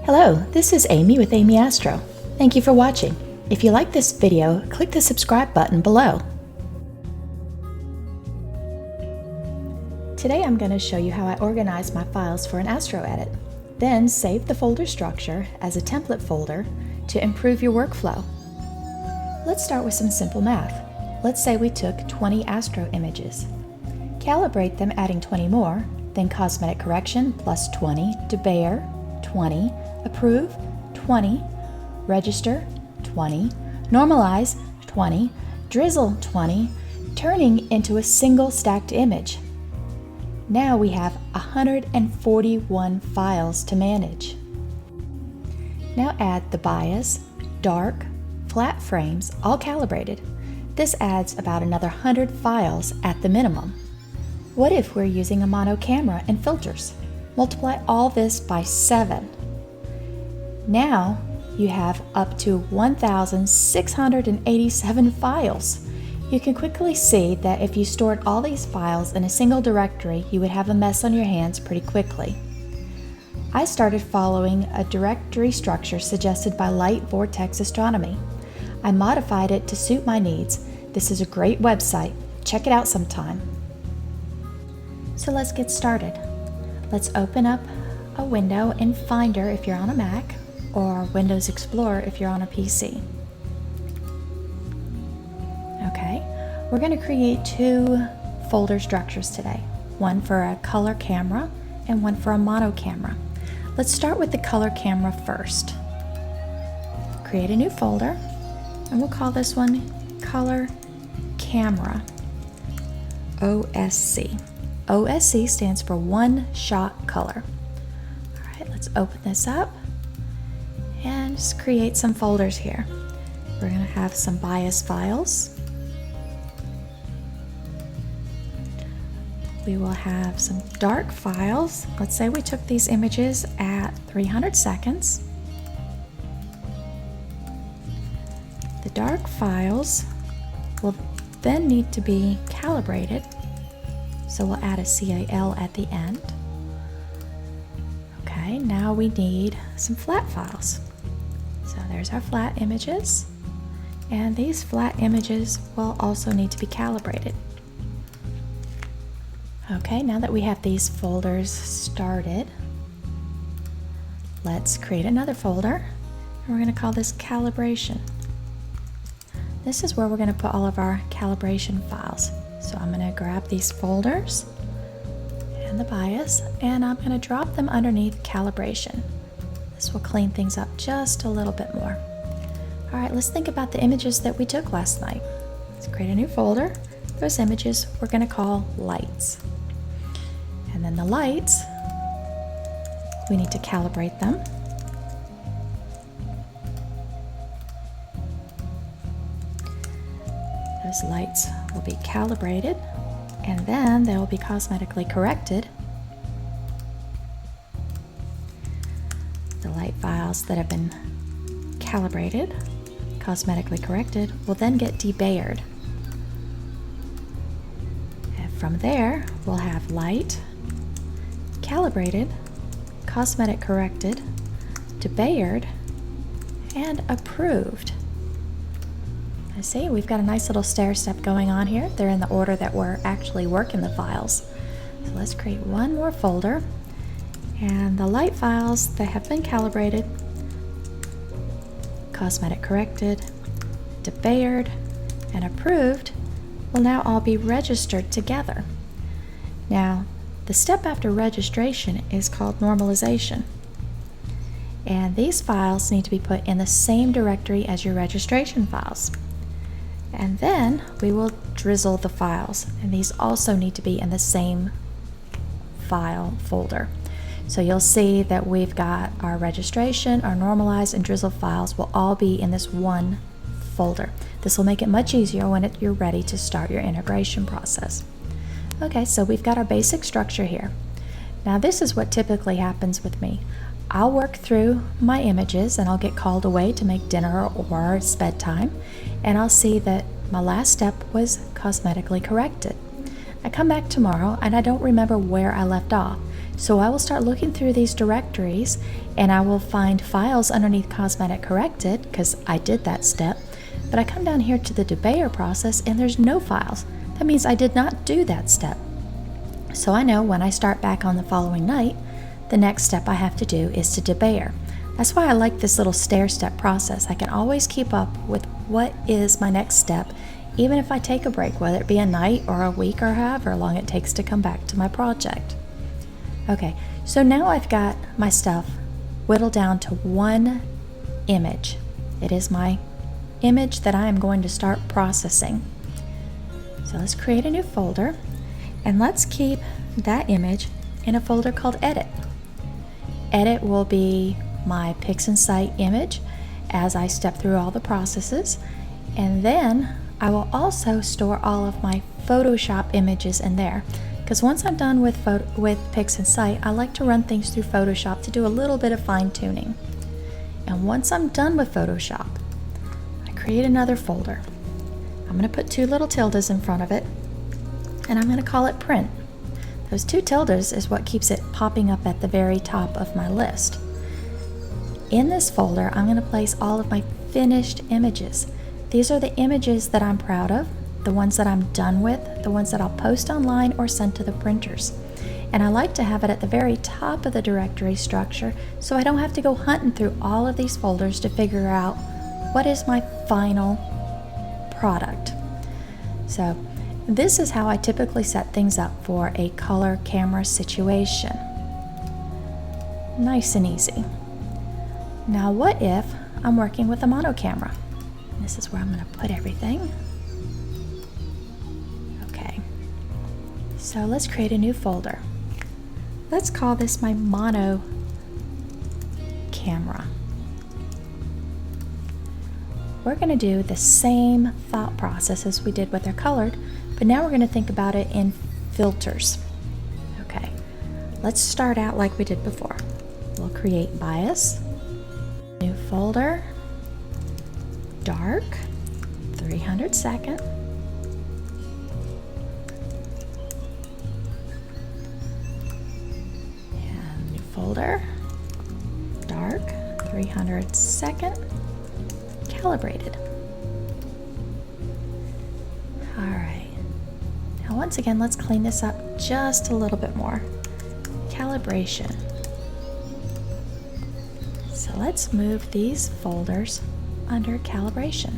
Hello, this is Amy with Amy Astro. Thank you for watching. If you like this video, click the subscribe button below. Today I'm going to show you how I organize my files for an Astro edit. Then save the folder structure as a template folder to improve your workflow. Let's start with some simple math. Let's say we took 20 Astro images. Calibrate them adding 20 more, then cosmetic correction plus 20, debayer 20, approve 20, register 20, normalize 20, drizzle 20, turning into a single stacked image. Now we have 141 files to manage. Now add the bias, dark, flat frames, all calibrated. This adds about another 100 files at the minimum. What if we're using a mono camera and filters? Multiply all this by 7. Now you have up to 1,687 files. You can quickly see that if you stored all these files in a single directory, you would have a mess on your hands pretty quickly. I started following a directory structure suggested by Light Vortex Astronomy. I modified it to suit my needs. This is a great website. Check it out sometime. So let's get started. Let's open up a window in Finder if you're on a Mac, or Windows Explorer if you're on a PC. Okay, we're going to create 2 folder structures today, one for a color camera and one for a mono camera. Let's start with the color camera first. Create a new folder, and we'll call this one Color Camera OSC. OSC stands for One Shot Color. All right, let's open this up and just create some folders here. We're going to have some bias files. We will have some dark files. Let's say we took these images at 300 seconds. The dark files will then need to be calibrated. So we'll add a CAL at the end. Okay, now we need some flat files. So there's our flat images. And these flat images will also need to be calibrated. Okay, now that we have these folders started, let's create another folder. And we're going to call this Calibration. This is where we're going to put all of our calibration files. So I'm going to grab these folders and the bias, and I'm going to drop them underneath calibration. This will clean things up just a little bit more. All right, let's think about the images that we took last night. Let's create a new folder. Those images we're going to call lights. And then the lights, we need to calibrate them. Those lights will be calibrated, and then they will be cosmetically corrected. The light files that have been calibrated, cosmetically corrected, will then get debayered. And from there, we'll have light, calibrated, cosmetic corrected, debayered, and approved. I see we've got a nice little stair step going on here. They're in the order that we're actually working the files. So let's create one more folder, and the light files that have been calibrated, cosmetic corrected, debayered, and approved will now all be registered together. Now, the step after registration is called normalization. And these files need to be put in the same directory as your registration files. And then we will drizzle the files, and these also need to be in the same file folder. So you'll see that we've got our registration, our normalized, and drizzle files will all be in this one folder. This will make it much easier when you're ready to start your integration process. Okay, so we've got our basic structure here. Now this is what typically happens with me. I'll work through my images and I'll get called away to make dinner or it's bedtime, and I'll see that my last step was cosmetically corrected. I come back tomorrow and I don't remember where I left off. So I will start looking through these directories and I will find files underneath Cosmetic Corrected, because I did that step, but I come down here to the debayer process and there's no files. That means I did not do that step. So I know when I start back on the following night, the next step I have to do is to debayer. That's why I like this little stair-step process. I can always keep up with what is my next step, even if I take a break, whether it be a night or a week or however long it takes to come back to my project. Okay, so now I've got my stuff whittled down to one image. It is my image that I am going to start processing. So let's create a new folder and let's keep that image in a folder called Edit. Edit will be my PixInsight image as I step through all the processes, and then I will also store all of my Photoshop images in there, because once I'm done with PixInsight, I like to run things through Photoshop to do a little bit of fine-tuning. And once I'm done with Photoshop, I create another folder. I'm going to put 2 little tildes in front of it, and I'm going to call it Print. Those 2 tildes is what keeps it popping up at the very top of my list. In this folder, I'm going to place all of my finished images. These are the images that I'm proud of, the ones that I'm done with, the ones that I'll post online or send to the printers. And I like to have it at the very top of the directory structure so I don't have to go hunting through all of these folders to figure out what is my final product. So this is how I typically set things up for a color camera situation. Nice and easy. Now what if I'm working with a mono camera? This is where I'm going to put everything. Okay, so let's create a new folder. Let's call this my mono camera. We're going to do the same thought process as we did with our colored, but now we're going to think about it in filters. Okay, let's start out like we did before. We'll create bias, new folder, dark, 300 second, and new folder, dark, 300 second, calibrated. All right, now once again, let's clean this up just a little bit more. Calibration. So let's move these folders under calibration.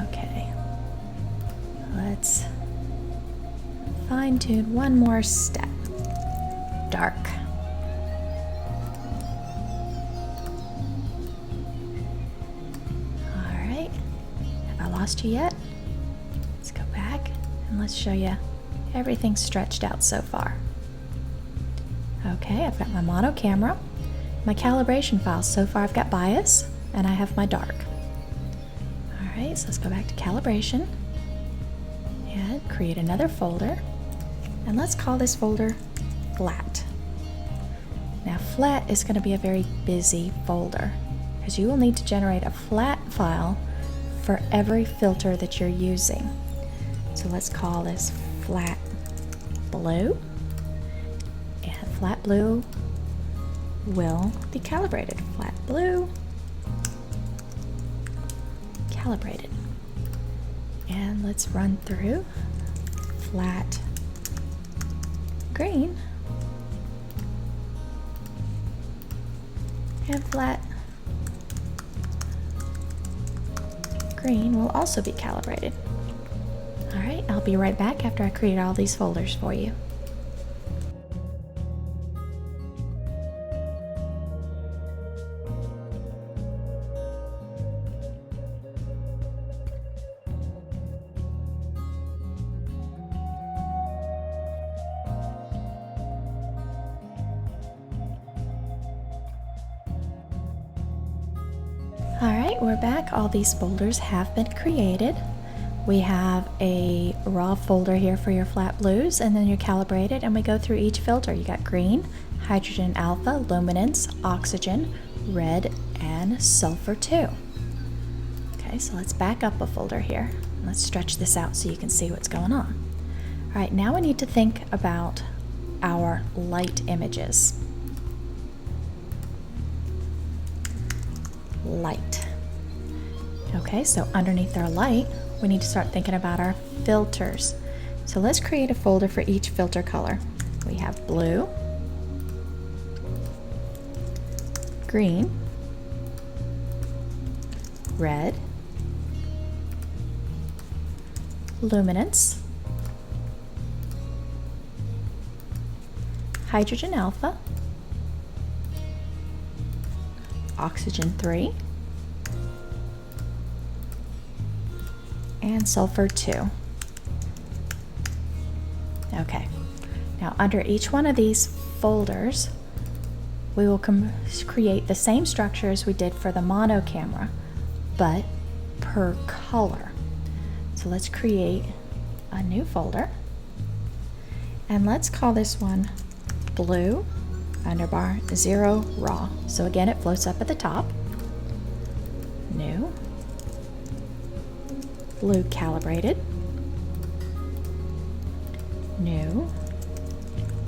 Okay, let's fine-tune one more step. Dark. All right, have I lost you yet? Let's go back and let's show you everything stretched out so far. Okay, I've got my mono camera. My calibration files, so far I've got bias and I have my dark. Alright, so let's go back to calibration and create another folder, and let's call this folder flat. Now flat is going to be a very busy folder because you will need to generate a flat file for every filter that you're using. So let's call this flat blue, and flat blue will be calibrated. Flat blue, calibrated. And let's run through flat green and flat green will also be calibrated. All right, I'll be right back after I create all these folders for you. Alright, we're back. All these folders have been created. We have a raw folder here for your flat blues, and then you're calibrated, and we go through each filter. You got green, hydrogen alpha, luminance, oxygen, red, and sulfur 2. Okay, so let's back up a folder here. Let's stretch this out so you can see what's going on. All right, now we need to think about our light images. Light. Okay, so underneath our light, we need to start thinking about our filters. So let's create a folder for each filter color. We have blue, green, red, luminance, hydrogen alpha, oxygen 3, and sulfur 2. Okay, now under each one of these folders, we will create the same structure as we did for the mono camera, but per color. So let's create a new folder, and let's call this one blue underbar 0 raw. So again, it floats up at the top. New, blue calibrated, new,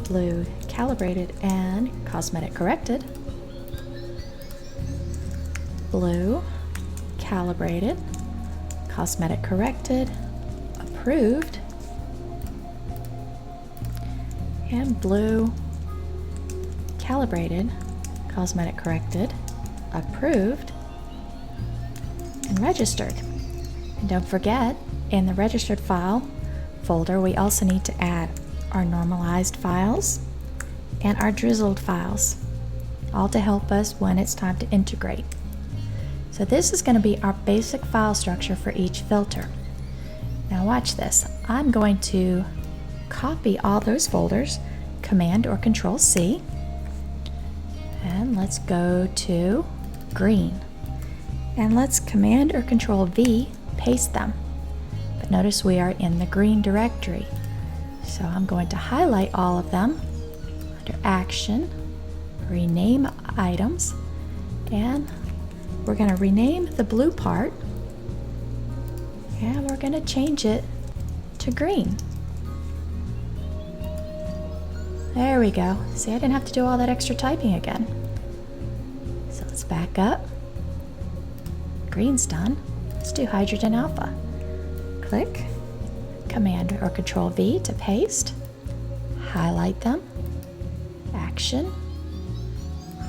blue calibrated and cosmetic corrected, blue calibrated, cosmetic corrected, approved, and blue calibrated, cosmetic corrected, approved, and registered. And don't forget, in the registered file folder, we also need to add our normalized files and our drizzled files, all to help us when it's time to integrate. So this is going to be our basic file structure for each filter. Now watch this. I'm going to copy all those folders, Command or Control C, and let's go to green. And let's Command or Control V, paste them. But notice we are in the green directory. So I'm going to highlight all of them under Action, Rename Items, and we're going to rename the blue part, and we're going to change it to green. There we go. See, I didn't have to do all that extra typing again. So let's back up. Green's done. Let's do hydrogen alpha. Click, Command or Control V to paste, highlight them, Action,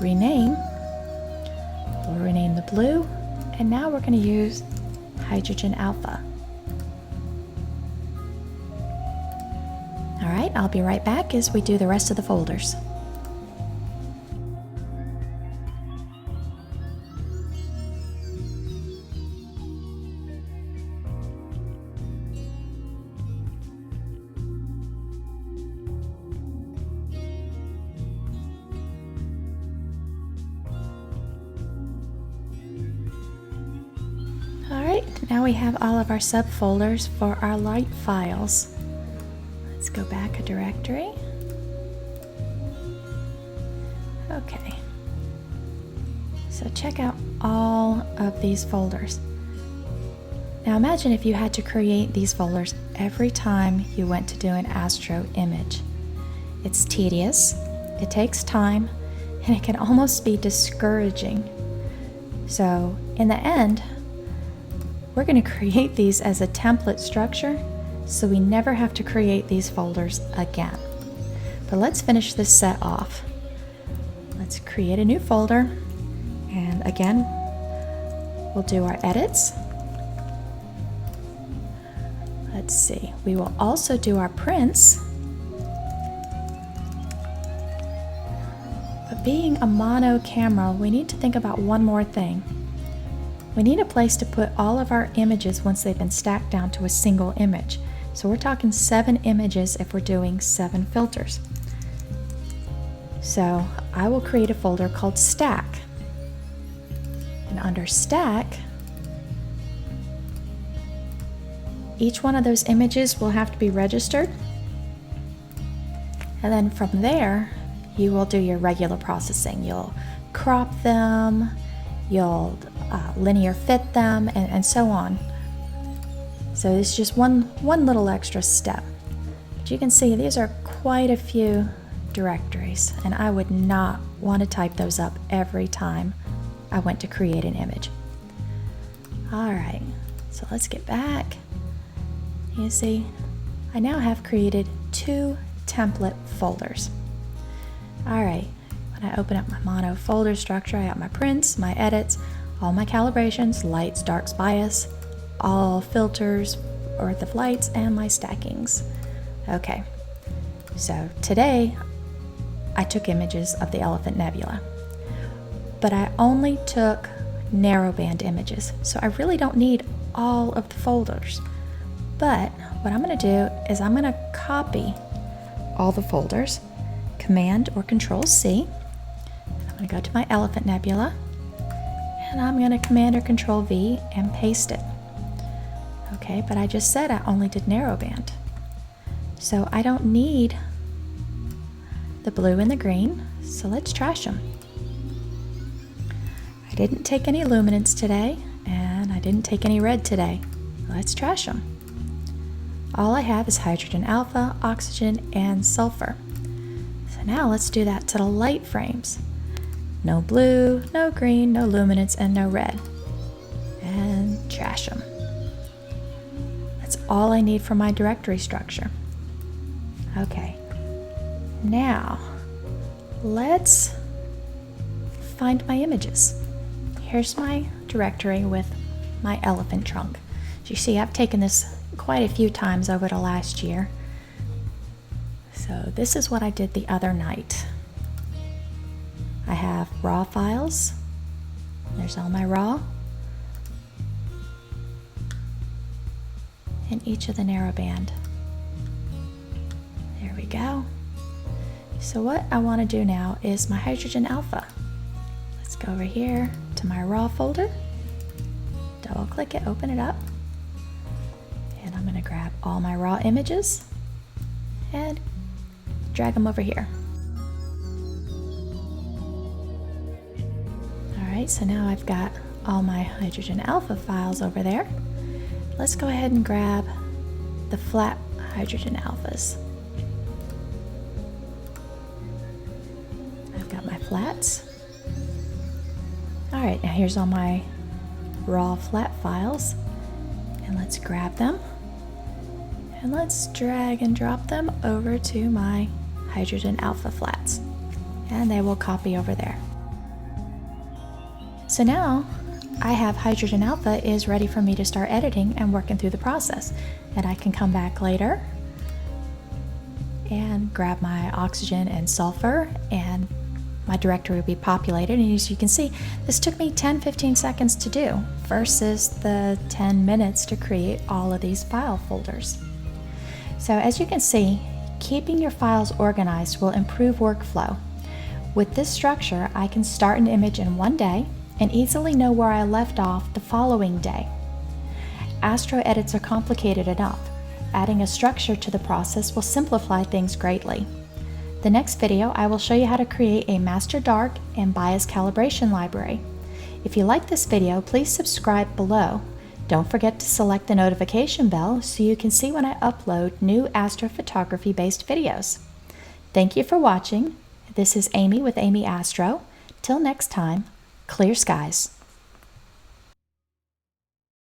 Rename. We'll rename the blue, and now we're going to use hydrogen alpha. All right, I'll be right back as we do the rest of the folders. Now we have all of our subfolders for our light files. Let's go back a directory. Okay. So check out all of these folders. Now imagine if you had to create these folders every time you went to do an Astro image. It's tedious, it takes time, and it can almost be discouraging. So in the end, we're going to create these as a template structure so we never have to create these folders again. But let's finish this set off. Let's create a new folder, and again, we'll do our edits. Let's see, we will also do our prints. But being a mono camera, we need to think about one more thing. We need a place to put all of our images once they've been stacked down to a single image. So we're talking 7 images if we're doing 7 filters. So I will create a folder called Stack. And under Stack, each one of those images will have to be registered. And then from there, you will do your regular processing. You'll crop them, you'll linear fit them, and so on. So it's just one little extra step. As you can see, these are quite a few directories, and I would not want to type those up every time I went to create an image. All right, so let's get back. You see, I now have created 2 template folders. All right, when I open up my mono folder structure, I have my prints, my edits, all my calibrations, lights, darks, bias, all filters, Earth of lights, and my stackings. Okay, so today I took images of the Elephant Nebula, but I only took narrowband images, so I really don't need all of the folders. But what I'm going to do is I'm going to copy all the folders, Command or Control C. I'm going to go to my Elephant Nebula, and I'm going to Command or Control V and paste it. Okay, but I just said I only did narrowband, so I don't need the blue and the green, so let's trash them. I didn't take any luminance today, and I didn't take any red today. Let's trash them. All I have is hydrogen alpha, oxygen, and sulfur. So now let's do that to the light frames. No blue, no green, no luminance, and no red. And trash them. That's all I need for my directory structure. Okay, now let's find my images. Here's my directory with my elephant trunk. As you see, I've taken this quite a few times over the last year. So this is what I did the other night. I have raw files. There's all my raw. And each of the narrowband. There we go. So what I want to do now is my hydrogen alpha. Let's go over here to my raw folder, double click it, open it up, and I'm going to grab all my raw images and drag them over here. Alright, so now I've got all my hydrogen alpha files over there. Let's go ahead and grab the flat hydrogen alphas. I've got my flats. Alright, now here's all my raw flat files, and let's grab them and let's drag and drop them over to my hydrogen alpha flats, and they will copy over there. So now I have hydrogen alpha is ready for me to start editing and working through the process, and I can come back later and grab my oxygen and sulfur, and my directory will be populated. And as you can see, this took me 10-15 seconds to do versus the 10 minutes to create all of these file folders. So as you can see, keeping your files organized will improve workflow. With this structure, I can start an image in one day and easily know where I left off the following day. Astro edits are complicated enough. Adding a structure to the process will simplify things greatly. The next video, I will show you how to create a master dark and bias calibration library. If you like this video, please subscribe below. Don't forget to select the notification bell so you can see when I upload new astrophotography based videos. Thank you for watching. This is Amy with Amy Astro. Till next time, clear skies.